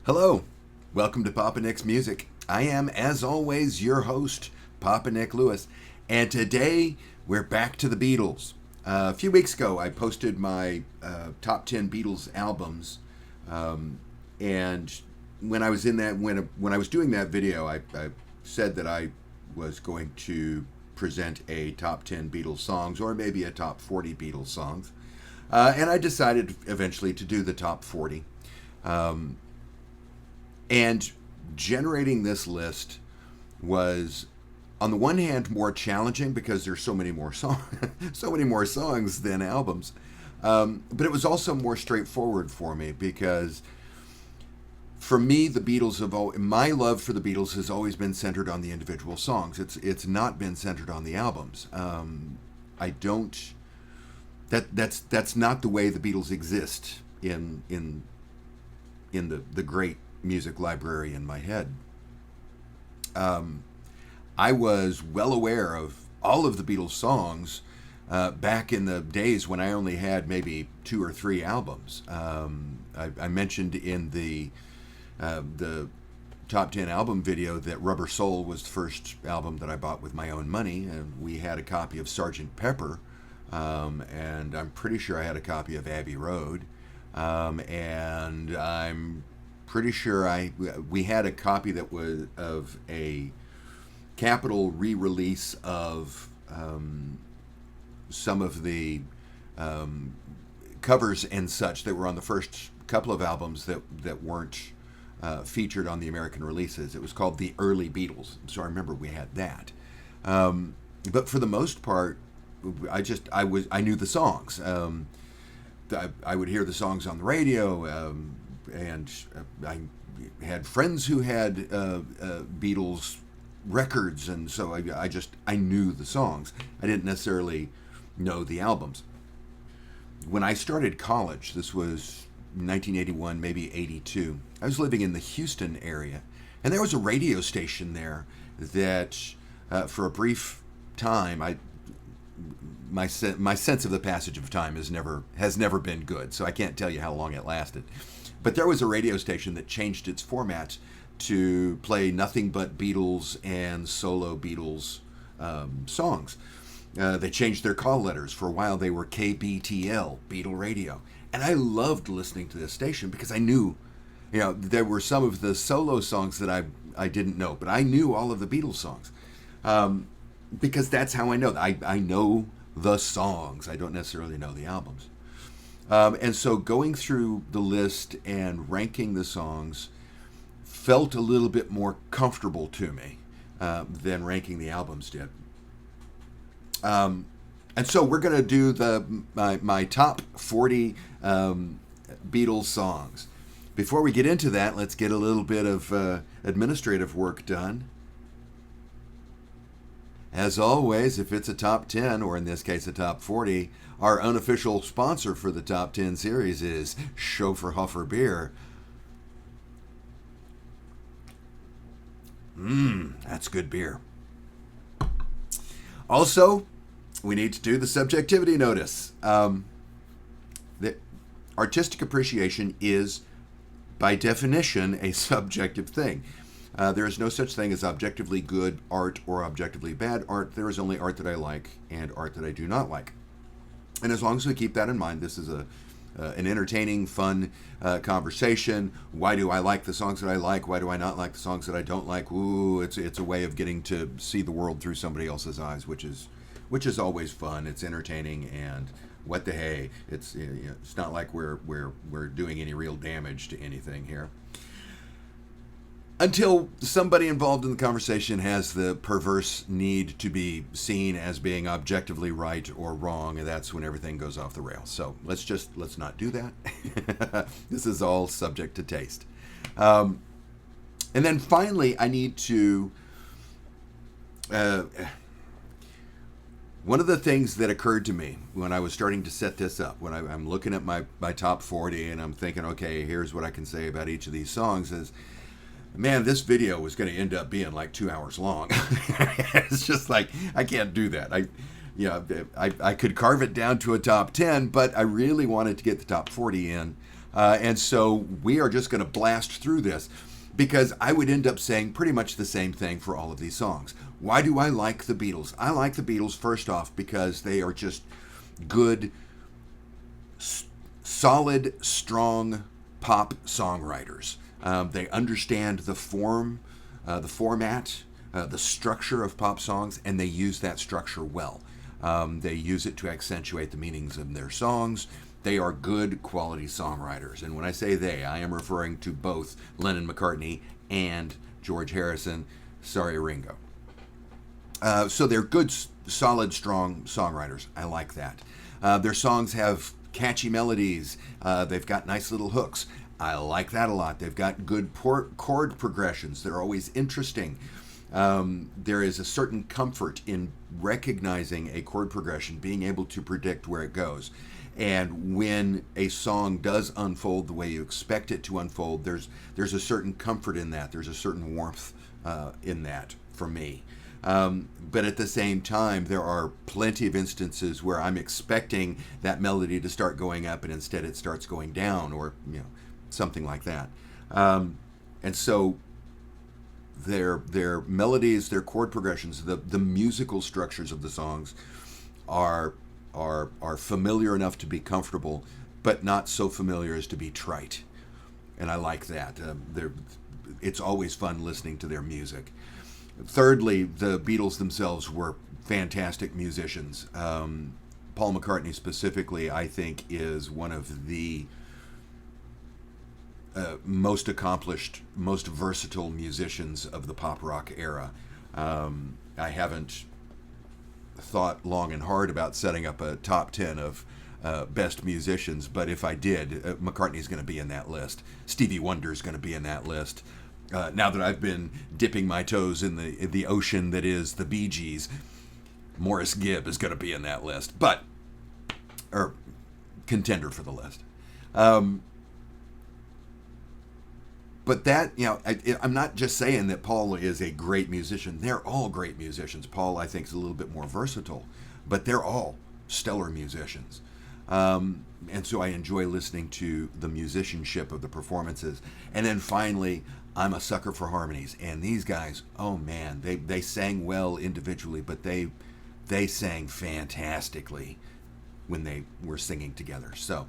Hello, welcome to Papa Nick's Music. I am, as always, your host, Papa Nick Lewis, and today we're back to the Beatles. A few weeks ago, I posted my top 10 Beatles albums, and when I was in that when I was doing that video, I said that I was going to present a top 10 Beatles songs or maybe a top 40 Beatles songs, and I decided eventually to do the top 40. And generating this list was, on the one hand, more challenging because there's so many more songs than albums. But it was also more straightforward for me because, for me, my love for the Beatles has always been centered on the individual songs. It's not been centered on the albums. I don't. That's not the way the Beatles exist in the great music library in my head. I was well aware of all of the Beatles songs back in the days when I only had maybe 2 or 3 albums. I mentioned in the top 10 album video that Rubber Soul was the first album that I bought with my own money, and we had a copy of Sgt. Pepper, and I'm pretty sure I had a copy of Abbey Road, and I'm pretty sure we had a copy that was of a Capitol re-release of some of the covers and such that were on the first couple of albums that weren't featured on the American releases. It was called The Early Beatles, so I remember we had that. But for the most part, I knew the songs. I would hear the songs on the radio. And I had friends who had Beatles records, and so I knew the songs. I didn't necessarily know the albums. When I started college, this was 1981, maybe 82, I was living in the Houston area, and there was a radio station there that, for a brief time, my sense of the passage of time has never been good, so I can't tell you how long it lasted. But there was a radio station that changed its format to play nothing but Beatles and solo Beatles songs. They changed their call letters. For a while, they were KBTL, Beatle Radio. And I loved listening to this station because I knew, there were some of the solo songs that I didn't know, but I knew all of the Beatles songs. Because that's how I know. I know the songs. I don't necessarily know the albums. And so going through the list and ranking the songs felt a little bit more comfortable to me than ranking the albums did. And so we're going to do my top 40 Beatles songs. Before we get into that, let's get a little bit of administrative work done. As always, if it's a top 10, or in this case a top 40, our unofficial sponsor for the top 10 series is Schoefferhofer Beer. That's good beer. Also, we need to do the subjectivity notice. The artistic appreciation is, by definition, a subjective thing. There is no such thing as objectively good art or objectively bad art. There is only art that I like and art that I do not like. And as long as we keep that in mind, this is an entertaining, fun conversation. Why do I like the songs that I like? Why do I not like the songs that I don't like? Ooh, it's a way of getting to see the world through somebody else's eyes, which is always fun. It's entertaining, and what the hey? It's not like we're doing any real damage to anything here. Until somebody involved in the conversation has the perverse need to be seen as being objectively right or wrong, and that's when everything goes off the rails. So let's not do that. This is all subject to taste. And then finally, I need to... one of the things that occurred to me when I was starting to set this up, when I'm looking at my top 40 and I'm thinking, okay, here's what I can say about each of these songs, is, man, this video was going to end up being like 2 hours long. It's just like, I can't do that. I could carve it down to a top 10, but I really wanted to get the top 40 in. And so we are just going to blast through this because I would end up saying pretty much the same thing for all of these songs. Why do I like the Beatles? I like the Beatles first off because they are just good, solid, strong pop songwriters. They understand the format, the structure of pop songs, and they use that structure well. They use it to accentuate the meanings of their songs. They are good quality songwriters. And when I say they, I am referring to both Lennon-McCartney and George Harrison. Sorry, Ringo. So they're good, solid, strong songwriters. I like that. Their songs have catchy melodies. They've got nice little hooks. I like that a lot. They've got good chord progressions. They're always interesting. There is a certain comfort in recognizing a chord progression, being able to predict where it goes. And when a song does unfold the way you expect it to unfold, there's a certain comfort in that. There's a certain warmth in that for me. But at the same time, there are plenty of instances where I'm expecting that melody to start going up and instead it starts going down, or something like that. And so their melodies, their chord progressions, the musical structures of the songs are familiar enough to be comfortable, but not so familiar as to be trite. And I like that. It's always fun listening to their music. Thirdly, the Beatles themselves were fantastic musicians. Paul McCartney specifically, I think, is one of the most accomplished, most versatile musicians of the pop rock era. I haven't thought long and hard about setting up a top 10 of best musicians, but if I did, McCartney's going to be in that list. Stevie Wonder's going to be in that list. Now that I've been dipping my toes in the ocean that is the Bee Gees, Morris Gibb is going to be in that list, or contender for the list. But that, I'm not just saying that Paul is a great musician. They're all great musicians. Paul, I think, is a little bit more versatile, but they're all stellar musicians. And so I enjoy listening to the musicianship of the performances. And then finally, I'm a sucker for harmonies. And these guys, oh man, they sang well individually, but they sang fantastically when they were singing together. So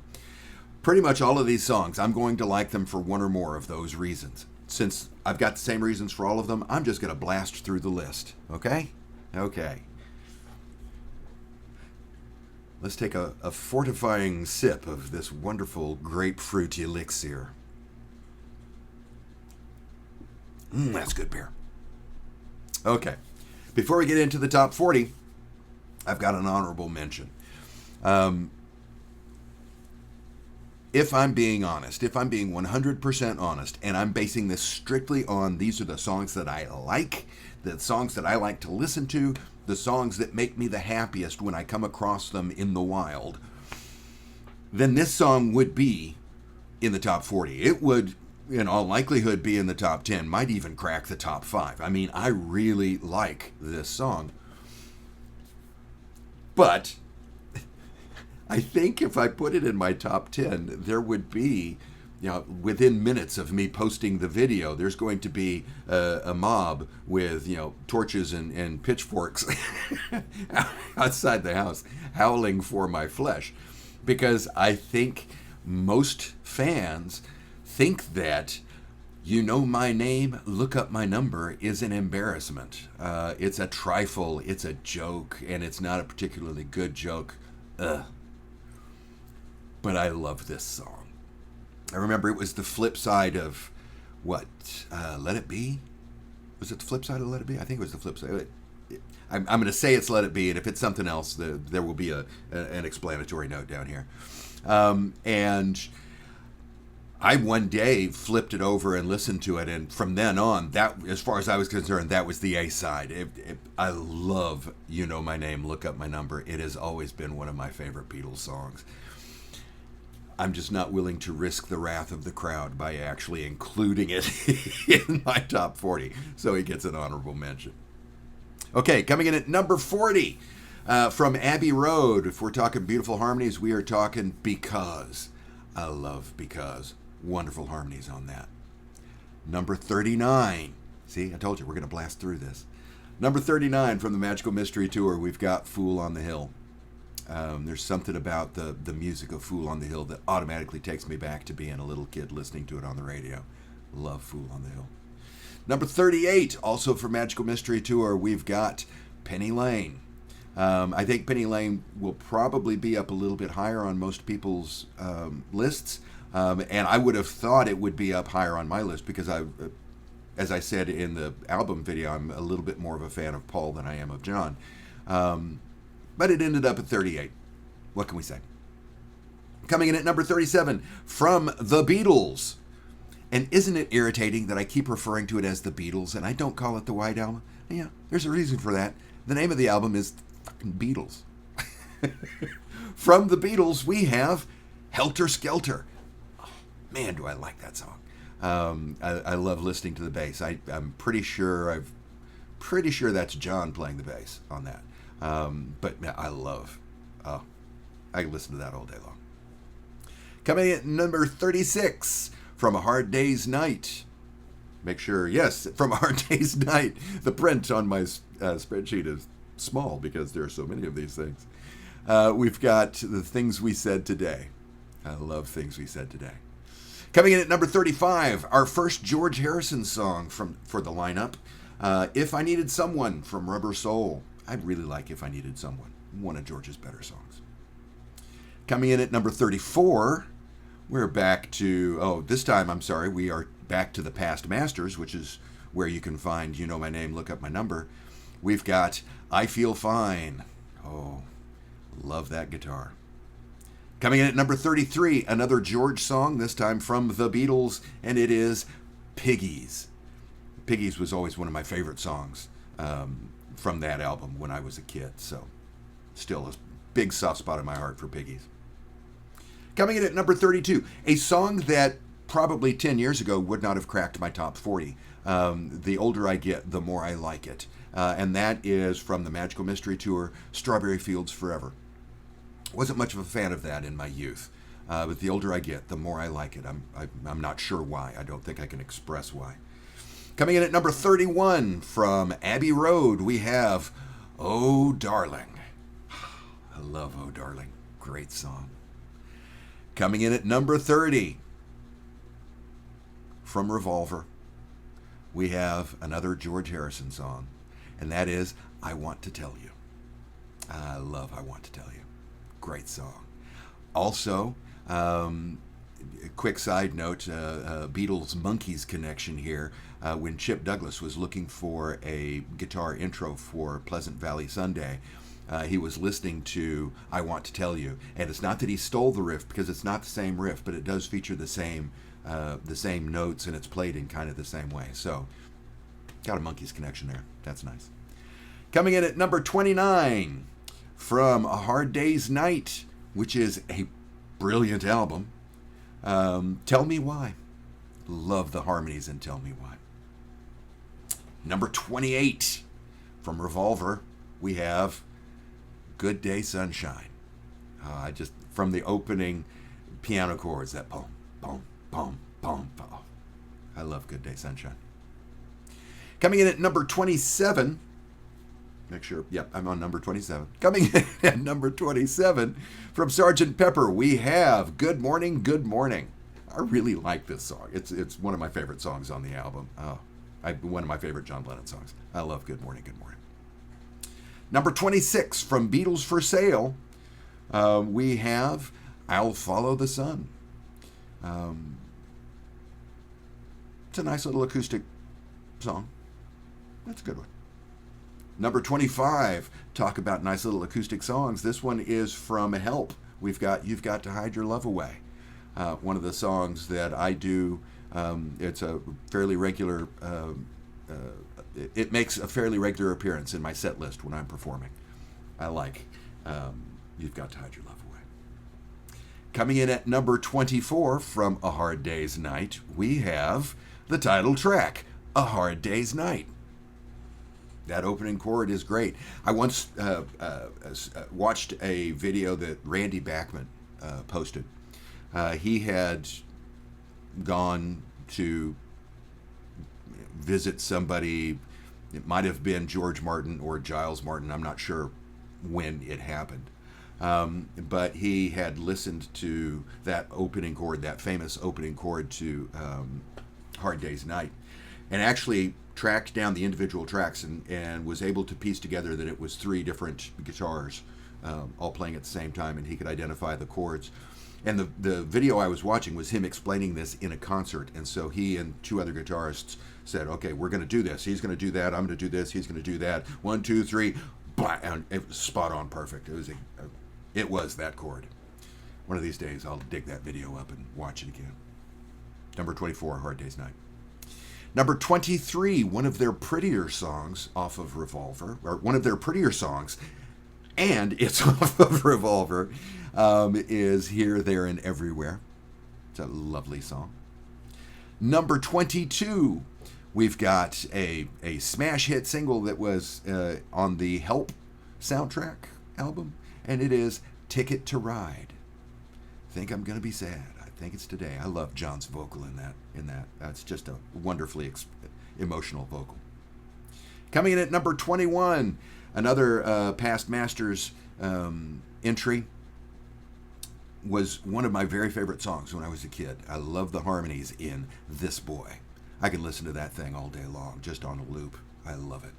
pretty much all of these songs, I'm going to like them for one or more of those reasons. Since I've got the same reasons for all of them, I'm just going to blast through the list. Okay? Okay. Let's take a fortifying sip of this wonderful grapefruit elixir. That's good beer. Okay. Before we get into the top 40, I've got an honorable mention. If I'm being honest, if I'm being 100% honest, and I'm basing this strictly on these are the songs that I like, the songs that I like to listen to, the songs that make me the happiest when I come across them in the wild, then this song would be in the top 40. It would, in all likelihood, be in the top 10, might even crack the top 5. I mean, I really like this song. But I think if I put it in my top 10, there would be, within minutes of me posting the video, there's going to be a mob with, torches and pitchforks outside the house howling for my flesh. Because I think most fans think that "You Know My Name, Look Up My Number" is an embarrassment. It's a trifle, it's a joke, and it's not a particularly good joke. But I love this song. I remember it was the flip side of what? Let It Be? Was it the flip side of Let It Be? I think it was the flip side. I'm going to say it's Let It Be, and if it's something else, there will be an explanatory note down here. And I one day flipped it over and listened to it, and from then on, that, as far as I was concerned, that was the A side. I love "You Know My Name, Look Up My Number." It has always been one of my favorite Beatles songs. I'm just not willing to risk the wrath of the crowd by actually including it in my top 40, so it gets an honorable mention. Okay, coming in at number 40, from Abbey Road. If we're talking beautiful harmonies, we are talking "Because." I love Because. Wonderful harmonies on that. Number 39. See, I told you we're going to blast through this. Number 39 from the Magical Mystery Tour, we've got Fool on the Hill. There's something about the music of Fool on the Hill that automatically takes me back to being a little kid listening to it on the radio. Love Fool on the Hill. Number 38, also for Magical Mystery Tour, we've got Penny Lane. I think Penny Lane will probably be up a little bit higher on most people's lists. And I would have thought it would be up higher on my list because as I said in the album video, I'm a little bit more of a fan of Paul than I am of John. But it ended up at 38. What can we say? Coming in at number 37 from the Beatles. And isn't it irritating that I keep referring to it as the Beatles and I don't call it the White Album? Yeah, there's a reason for that. The name of the album is fucking Beatles. From the Beatles, we have Helter Skelter. Oh, man, do I like that song. I love listening to the bass. I'm pretty sure that's John playing the bass on that. But man, I can listen to that all day long. Coming in at number 36 from A Hard Day's Night. Make sure, yes, from A Hard Day's Night. The print on my spreadsheet is small because there are so many of these things. We've got The Things We Said Today. I love Things We Said Today. Coming in at number 35, our first George Harrison song for the lineup, If I Needed Someone from Rubber Soul. I really like If I Needed Someone, one of George's better songs. Coming in at number 34, we're back to, we are back to the Past Masters, which is where you can find You Know My Name, Look Up My Number. We've got I Feel Fine. Oh, love that guitar. Coming in at number 33, another George song, this time from the Beatles, and it is Piggies. Piggies was always one of my favorite songs from that album when I was a kid, so still a big soft spot in my heart for Piggies. Coming in at number 32, a song that probably 10 years ago would not have cracked my top 40. The older I get, the more I like it. And that is from the Magical Mystery Tour, Strawberry Fields Forever. Wasn't much of a fan of that in my youth, but the older I get, the more I like it. I'm not sure why. I don't think I can express why. Coming in at number 31 from Abbey Road, we have Oh Darling. I love Oh Darling. Great song. Coming in at number 30 from Revolver, we have another George Harrison song, and that is I Want to Tell You. I love I Want to Tell You. Great song. Also, a quick side note, Beatles Monkees connection here. When Chip Douglas was looking for a guitar intro for Pleasant Valley Sunday, he was listening to I Want to Tell You. And it's not that he stole the riff, because it's not the same riff, but it does feature the same notes, and it's played in kind of the same way. So, got a Monkees connection there. That's nice. Coming in at number 29 from A Hard Day's Night, which is a brilliant album. Tell Me Why. Love the harmonies in Tell Me Why. Number 28 from Revolver, we have Good Day Sunshine. Just from the opening piano chords, that boom, boom, boom, boom, boom. I love Good Day Sunshine. Coming in at number 27, make sure, yep, I'm on number 27. Coming in at number 27 from Sgt. Pepper, we have Good Morning, Good Morning. I really like this song. It's one of my favorite songs on the album. One of my favorite John Lennon songs. I love Good Morning, Good Morning. Number 26 from Beatles for Sale, we have I'll Follow the Sun. It's a nice little acoustic song. That's a good one. Number 25, talk about nice little acoustic songs. This one is from Help. We've got You've Got to Hide Your Love Away. One of the songs that I do, it's a fairly regular, it makes a fairly regular appearance in my set list when I'm performing. I like You've Got to Hide Your Love Away. Coming in at number 24 from A Hard Day's Night, we have the title track, A Hard Day's Night. That opening chord is great. I once watched a video that Randy Bachman posted He had gone to visit somebody. It might have been George Martin or Giles Martin. I'm not sure when it happened. But he had listened to that opening chord, that famous opening chord to Hard Day's Night, and actually tracked down the individual tracks and was able to piece together that it was three different guitars all playing at the same time, and he could identify the chords. And the video I was watching was him explaining this in a concert, and so he and two other guitarists said, okay, we're going to do this. He's going to do that. I'm going to do this. He's going to do that. 1, 2, 3, blah, and it was spot on perfect. It was that chord. One of these days I'll dig that video up and watch it again. Number 24, Hard Day's Night. Number 23, one of their prettier songs off of Revolver, or one of their prettier songs, and it's off of Revolver, is Here, There, and Everywhere. It's a lovely song. Number 22, we've got a smash hit single that was on the Help soundtrack album, and it is Ticket to Ride. Think I'm Gonna Be Sad. I think it's today. I love John's vocal in that. That's just a wonderfully emotional vocal. Coming in at number 21, another Past Masters entry, was one of my very favorite songs when I was a kid. I love the harmonies in This Boy. I can listen to that thing all day long, just on a loop. I love it.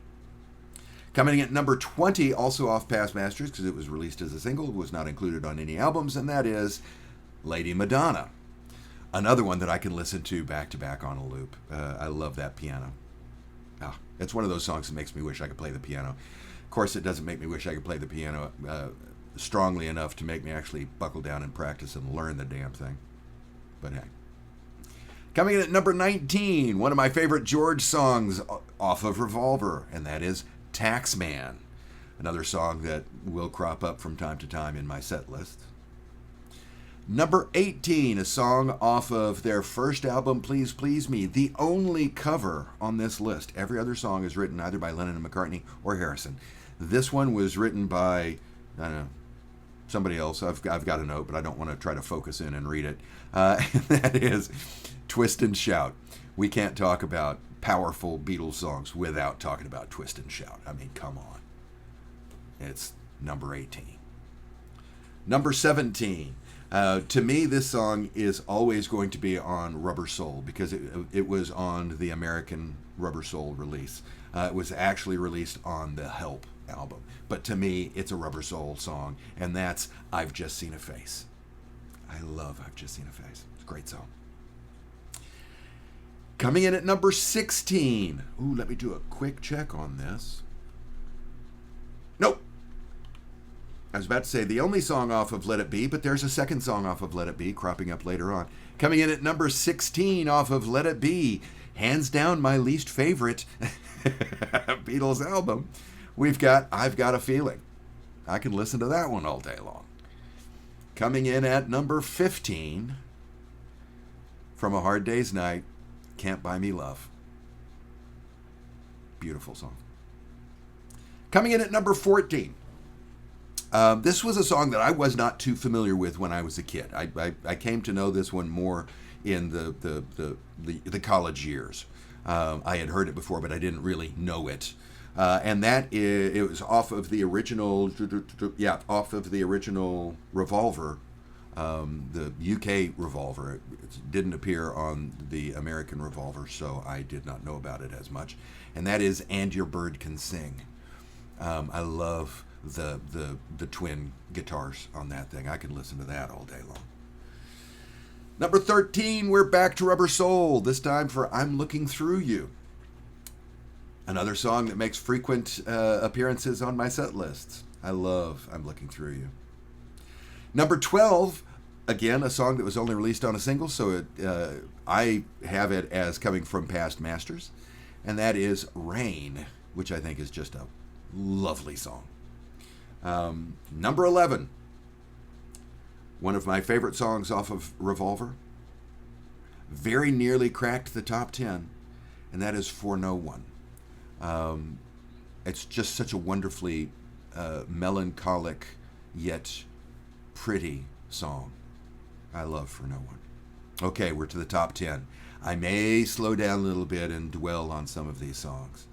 Coming in at number 20, also off Past Masters, because it was released as a single, was not included on any albums, and that is Lady Madonna. Another one that I can listen to back to back on a loop. I love that piano. It's one of those songs that makes me wish I could play the piano. Of course, it doesn't make me wish I could play the piano strongly enough to make me actually buckle down and practice and learn the damn thing. But hey. Coming in at number 19, one of my favorite George songs off of Revolver, and that is Taxman. Another song that will crop up from time to time in my set list. Number 18, a song off of their first album, Please Please Me, the only cover on this list. Every other song is written either by Lennon and McCartney or Harrison. This one was written by, I don't know, somebody else. I've got a note, but I don't want to try to focus in and read it. That is Twist and Shout. We can't talk about powerful Beatles songs without talking about Twist and Shout. I mean, come on. It's number 18. Number 17. To me, this song is always going to be on Rubber Soul because it was on the American Rubber Soul release. It was actually released on the Help album. But to me, it's a Rubber Soul song, and that's I've Just Seen a Face. I love I've Just Seen a Face. It's a great song. Coming in at number 16. Ooh, let me do a quick check on this. Nope. I was about to say the only song off of Let It Be, but there's a second song off of Let It Be cropping up later on. Coming in at number 16 off of Let It Be, hands down my least favorite Beatles album, we've got I've Got a Feeling. I can listen to that one all day long. Coming in at number 15, from A Hard Day's Night, Can't Buy Me Love. Beautiful song. Coming in at number 14, this was a song that I was not too familiar with when I was a kid. I came to know this one more in the college years. I had heard it before, but I didn't really know it. And it was off of the original, Revolver, the UK Revolver. It didn't appear on the American Revolver, so I did not know about it as much. And that is And Your Bird Can Sing. I love the twin guitars on that thing. I can listen to that all day long. Number 13, we're back to Rubber Soul, this time for I'm Looking Through You. Another song that makes frequent appearances on my set lists. I love I'm Looking Through You. Number 12, again, a song that was only released on a single, so I have it as coming from Past Masters, and that is Rain, which I think is just a lovely song. Number 11, one of my favorite songs off of Revolver, very nearly cracked the top 10, and that is For No One. It's just such a wonderfully melancholic yet pretty song. I love For No One. Okay, we're to the top 10. I may slow down a little bit and dwell on some of these songs.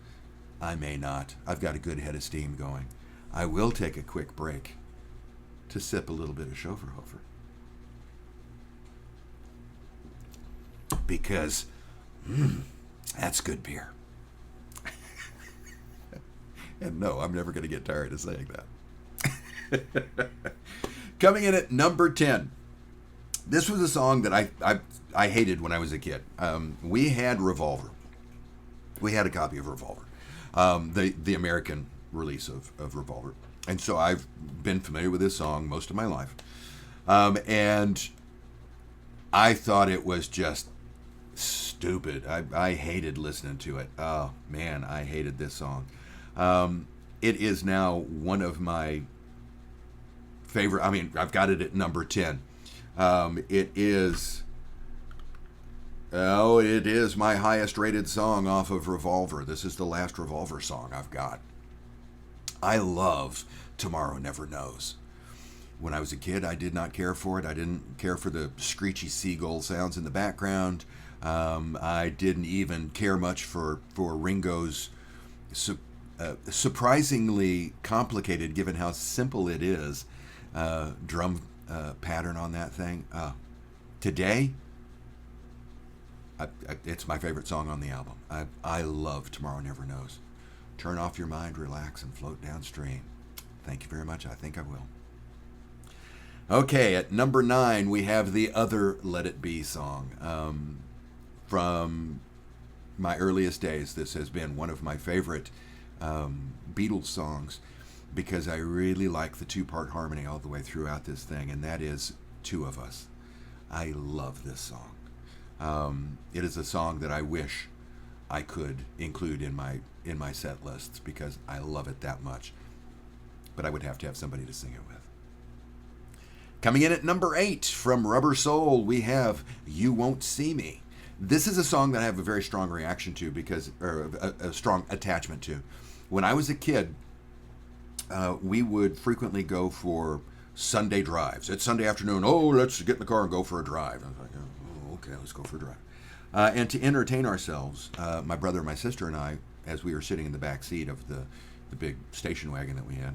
I may not. I've got a good head of steam going. I will take a quick break to sip a little bit of Schoverhofer. Because that's good beer. And no, I'm never going to get tired of saying that. Coming in at number 10. This was a song that I hated when I was a kid. We had Revolver. We had a copy of Revolver, the American release of Revolver. And so I've been familiar with this song most of my life. And I thought it was just stupid. I hated listening to it. Oh, man, I hated this song. It is now one of my favorite. I mean, I've got it at number 10. It is my highest rated song off of Revolver. This is the last Revolver song I've got. I love Tomorrow Never Knows. When I was a kid, I did not care for it. I didn't care for the screechy seagull sounds in the background. I didn't even care much for Ringo's surprisingly complicated, given how simple it is, drum pattern on that thing. Today, it's my favorite song on the album. I love Tomorrow Never Knows. Turn off your mind, relax, and float downstream. Thank you very much. I think I will. Okay, at number 9, we have the other Let It Be song. From my earliest days, this has been one of my favorite Beatles songs because I really like the 2-part harmony all the way throughout this thing, and that is Two of Us. I love this song. It is a song that I wish I could include in my set lists because I love it that much. But I would have to have somebody to sing it with. Coming in at number 8 from Rubber Soul, we have You Won't See Me. This is a song that I have a very strong reaction to or a strong attachment to. When I was a kid, we would frequently go for Sunday drives. It's Sunday afternoon. Oh, let's get in the car and go for a drive. I was like, oh, okay, let's go for a drive. And to entertain ourselves, my brother and my sister and I, as we were sitting in the back seat of the big station wagon that we had,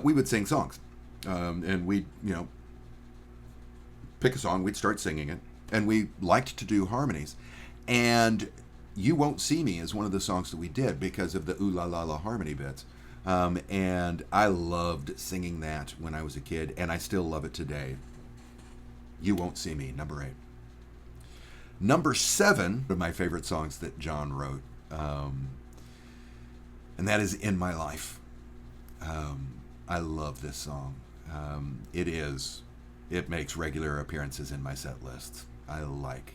we would sing songs. And we'd, pick a song, we'd start singing it. And we liked to do harmonies. And You Won't See Me is one of the songs that we did because of the ooh la la la harmony bits. And I loved singing that when I was a kid, and I still love it today. You Won't See Me, number 8. Number 7, one of my favorite songs that John wrote, and that is In My Life. I love this song. It makes regular appearances in my set lists.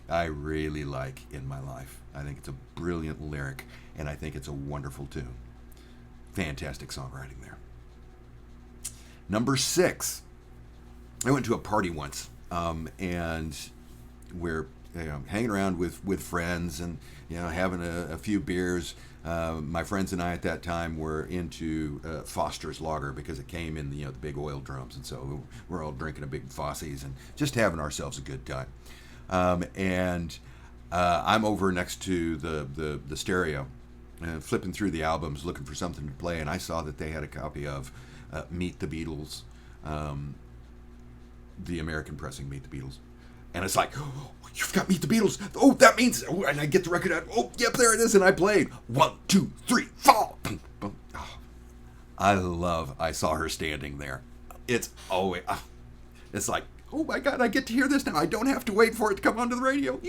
I really like In My Life. I think it's a brilliant lyric, and I think it's a wonderful tune. Fantastic songwriting there. Number 6. I went to a party once, and we're hanging around with friends and having a few beers. My friends and I at that time were into Foster's Lager because it came in the big oil drums, and so we're all drinking a big Fossies and just having ourselves a good time. And I'm over next to the stereo, flipping through the albums, looking for something to play, and I saw that they had a copy of Meet the Beatles, the American pressing Meet the Beatles. And it's like, oh, you've got Meet the Beatles. Oh, that means, and I get the record out. Oh, yep, there it is. And I played 1, 2, 3, 4. Boom, boom. Oh, I saw her standing there. It's always, it's like, oh my God, I get to hear this now. I don't have to wait for it to come onto the radio.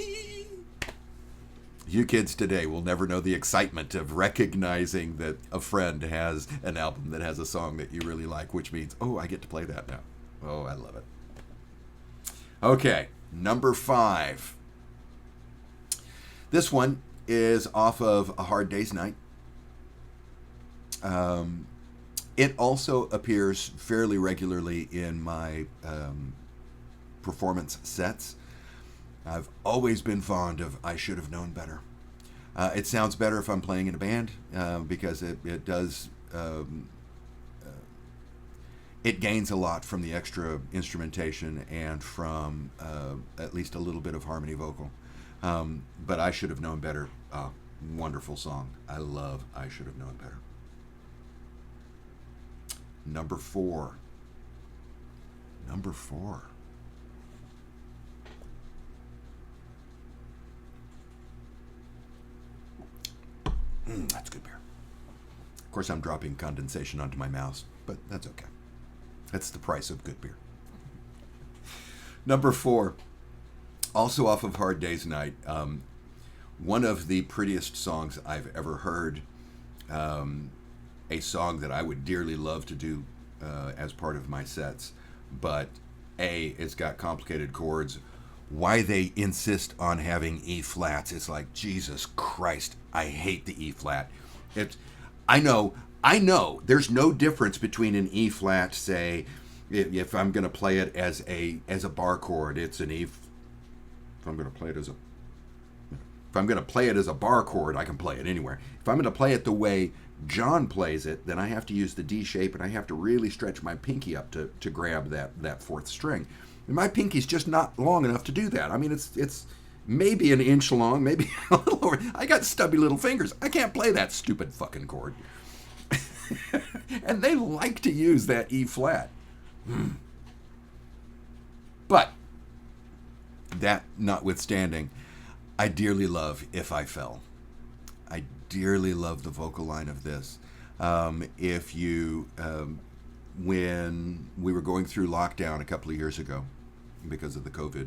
You kids today will never know the excitement of recognizing that a friend has an album that has a song that you really like, which means, oh, I get to play that now. Oh, I love it. Okay, number 5. This one is off of A Hard Day's Night. It also appears fairly regularly in my performance sets. I've always been fond of I Should Have Known Better. It sounds better if I'm playing in a band because it does it gains a lot from the extra instrumentation and from at least a little bit of harmony vocal. But I Should Have Known Better, wonderful song. I love I Should Have Known Better. Number four. Number four. That's good beer. Of course, I'm dropping condensation onto my mouse, but that's okay. That's the price of good beer. Number four, also off of Hard Day's Night, one of the prettiest songs I've ever heard, a song that I would dearly love to do as part of my sets, but it's got complicated chords. Why they insist on having E flats, it's like, Jesus Christ, I hate the E flat. I know, there's no difference between an E flat, say, if I'm going to play it as a bar chord, it's an E. If I'm going to play it as a bar chord, I can play it anywhere. If I'm going to play it the way John plays it, then I have to use the D shape, and I have to really stretch my pinky up to grab that fourth string. And my pinky's just not long enough to do that. I mean, it's maybe an inch long, maybe a little over. I got stubby little fingers. I can't play that stupid fucking chord. And they like to use that E flat. But that notwithstanding, I dearly love If I Fell. I dearly love the vocal line of this. When we were going through lockdown a couple of years ago because of the COVID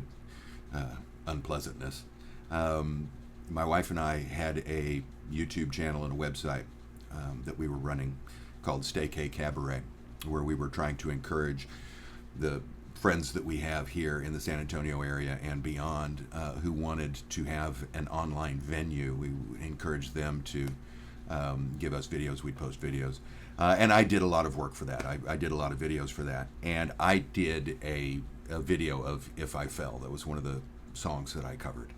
unpleasantness, my wife and I had a YouTube channel and a website that we were running called Stay K Cabaret, where we were trying to encourage the friends that we have here in the San Antonio area and beyond who wanted to have an online venue. We encouraged them to give us videos. We'd post videos. And I did a lot of work for that. I did a lot of videos for that. And I did a video of If I Fell. That was one of the songs that I covered,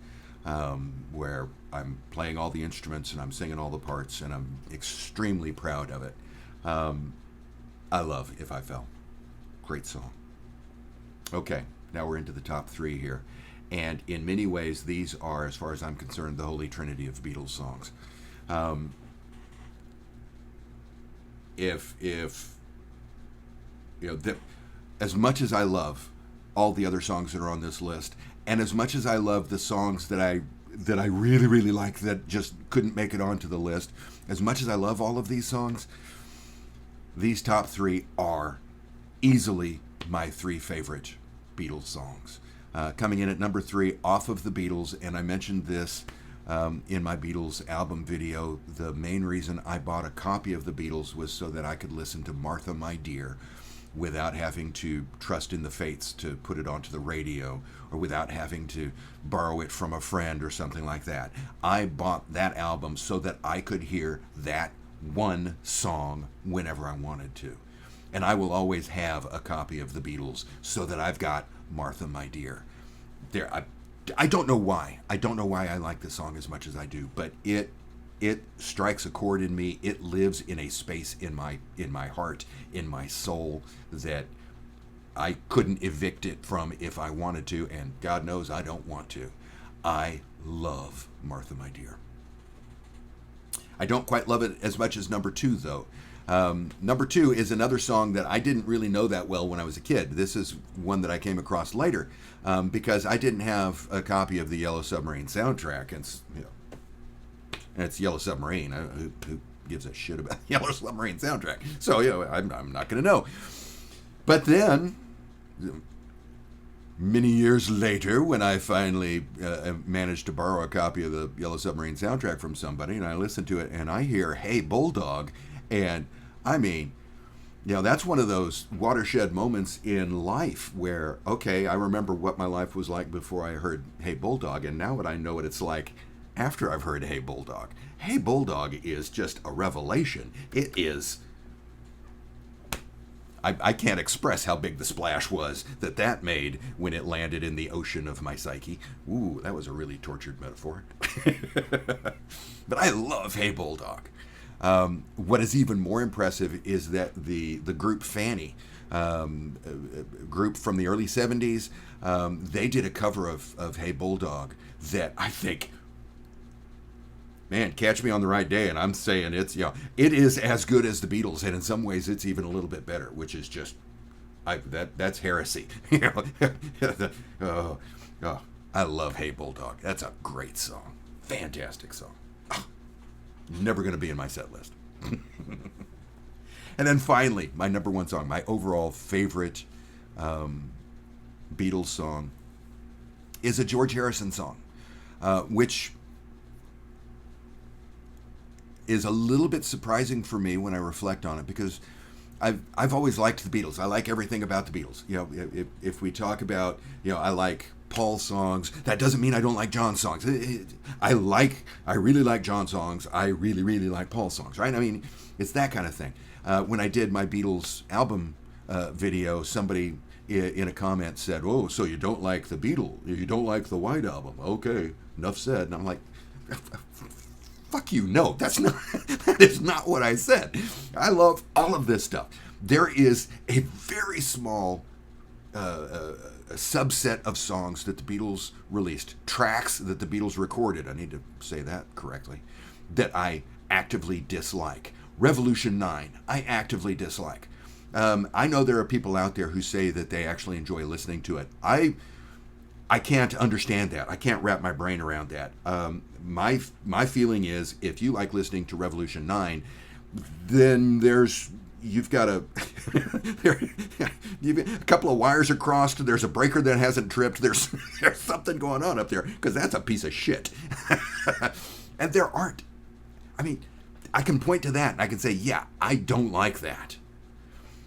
where I'm playing all the instruments and I'm singing all the parts, and I'm extremely proud of it. I love If I Fell. Great song. Okay, now we're into the top three here. And in many ways, these are, as far as I'm concerned, the holy trinity of Beatles songs. If as much as I love all the other songs that are on this list, and as much as I love the songs that I really, really like that just couldn't make it onto the list, as much as I love all of these songs, these top three are easily my three favorite Beatles songs. Coming in at number three, off of the Beatles, and I mentioned this in my Beatles album video, the main reason I bought a copy of the Beatles was so that I could listen to Martha, My Dear without having to trust in the fates to put it onto the radio, or without having to borrow it from a friend or something like that. I bought that album so that I could hear that one song whenever I wanted to. And I will always have a copy of the Beatles so that I've got Martha, My Dear. I don't know why. I don't know why I like this song as much as I do, but it strikes a chord in me. It lives in a space in my heart, in my soul, that I couldn't evict it from if I wanted to, and God knows I don't want to. I love Martha, My Dear. I don't quite love it as much as number two, though. Number two is another song that I didn't really know that well when I was a kid. This is one that I came across later because I didn't have a copy of the Yellow Submarine soundtrack, and it's Yellow Submarine. Who gives a shit about the Yellow Submarine soundtrack? So I'm not going to know. But then, many years later, when I finally managed to borrow a copy of the Yellow Submarine soundtrack from somebody, and I listen to it, and I hear "Hey Bulldog," and I mean, that's one of those watershed moments in life where, okay, I remember what my life was like before I heard "Hey Bulldog," and now I know what it's like after I've heard "Hey Bulldog." "Hey Bulldog" is just a revelation. It is. I can't express how big the splash was that made when it landed in the ocean of my psyche. Ooh, that was a really tortured metaphor. But I love "Hey Bulldog." What is even more impressive is that the group Fanny, group from the early 70s. They did a cover of Hey Bulldog that I think, man, catch me on the right day, and I'm saying it's, it is as good as the Beatles, and in some ways it's even a little bit better, which is just, that's heresy. Oh, I love Hey Bulldog. That's a great song. Fantastic song. Oh, never going to be in my set list. And then finally, my number one song, my overall favorite Beatles song, is a George Harrison song, which is a little bit surprising for me when I reflect on it, because I've always liked the Beatles. I like everything about the Beatles. If we talk about, I like Paul's songs, that doesn't mean I don't like John's songs. I really like John's songs. I really, really like Paul's songs, right? I mean, it's that kind of thing. When I did my Beatles album video, somebody in a comment said, "Oh, so you don't like the Beatles? You don't like the White Album?" Okay, enough said. And I'm like, fuck you, no, that is not what I said. I love all of this stuff. There is a very small subset of songs that the Beatles released, tracks that the Beatles recorded, I need to say that correctly, that I actively dislike. Revolution 9, I actively dislike. I know there are people out there who say that they actually enjoy listening to it. I can't understand that. I can't wrap my brain around that. My feeling is, if you like listening to Revolution 9, then you've got a couple of wires are crossed. There's a breaker that hasn't tripped. There's something going on up there, because that's a piece of shit. And there aren't. I mean, I can point to that and I can say, yeah, I don't like that.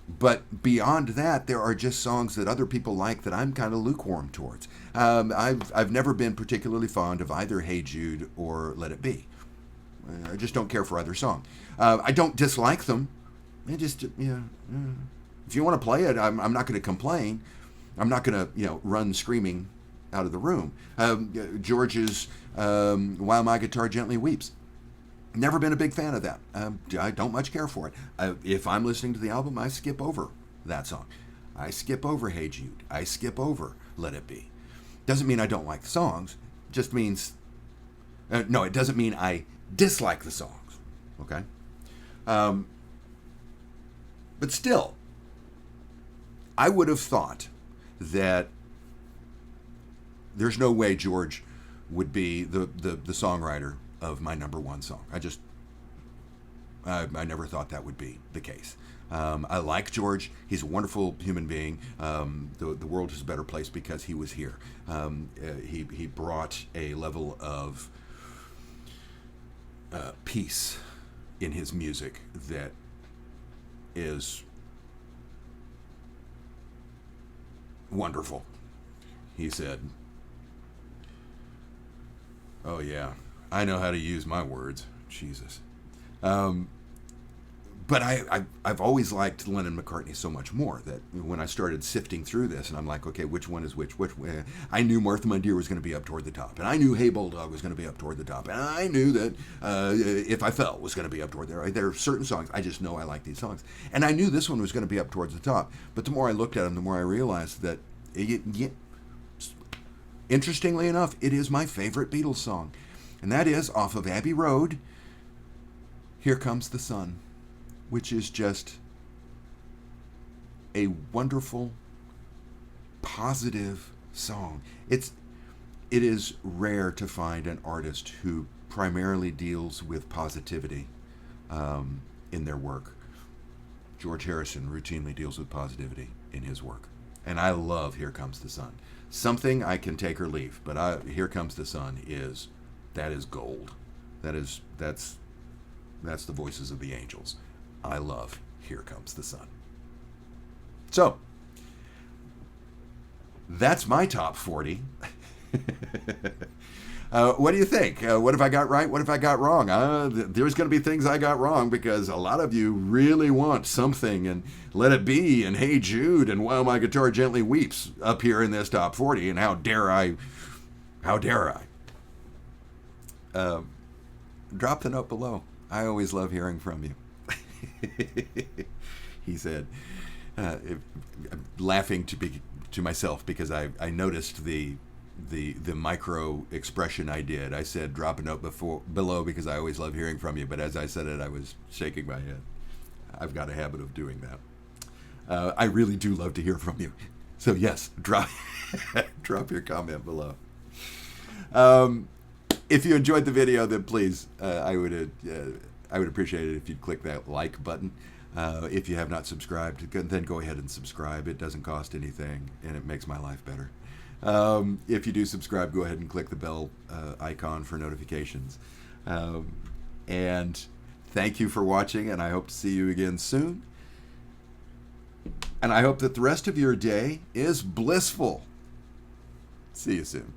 But beyond that, there are just songs that other people like that I'm kind of lukewarm towards. I've never been particularly fond of either Hey Jude or Let It Be. I just don't care for either song. I don't dislike them. If you want to play it, I'm not going to complain. I'm not going to run screaming out of the room. George's While My Guitar Gently Weeps. Never been a big fan of that. I don't much care for it. If I'm listening to the album, I skip over that song. I skip over Hey Jude. I skip over Let It Be. Doesn't mean I don't like the songs. Just means... no, it doesn't mean I dislike the songs. Okay? But still, I would have thought that there's no way George would be the songwriter of my number one song. I never thought that would be the case. I like George. He's a wonderful human being. The world is a better place because he was here. He brought a level of peace in his music that is wonderful. He said, "Oh yeah, I know how to use my words." Jesus. But I've always liked Lennon McCartney so much more that when I started sifting through this, and I'm like, okay, which one is which? I knew Martha My Dear was going to be up toward the top, and I knew Hey Bulldog was going to be up toward the top, and I knew that If I Fell was going to be up toward there. There are certain songs, I just know I like these songs. And I knew this one was going to be up towards the top. But the more I looked at them, the more I realized that, interestingly enough, it is my favorite Beatles song. And that is off of Abbey Road, Here Comes the Sun, which is just a wonderful, positive song. It is rare to find an artist who primarily deals with positivity in their work. George Harrison routinely deals with positivity in his work. And I love Here Comes the Sun. Something I can take or leave, but Here Comes the Sun is gold. That's the voices of the angels. I love Here Comes the Sun. So, that's my top 40. What do you think? What have I got right? What have I got wrong? There's going to be things I got wrong because a lot of you really want Something and Let It Be and Hey Jude and While My Guitar Gently Weeps up here in this top 40. And how dare I? Drop the note below. I always love hearing from you. He said, I'm laughing to myself because I noticed the micro expression I did. I said drop a note below because I always love hearing from you, but as I said it, I was shaking my head. I've got a habit of doing that. I really do love to hear from you. So yes, drop your comment below. If you enjoyed the video, then please, I would appreciate it if you'd click that like button. If you have not subscribed, then go ahead and subscribe. It doesn't cost anything, and it makes my life better. If you do subscribe, go ahead and click the bell icon for notifications. And thank you for watching, and I hope to see you again soon. And I hope that the rest of your day is blissful. See you soon.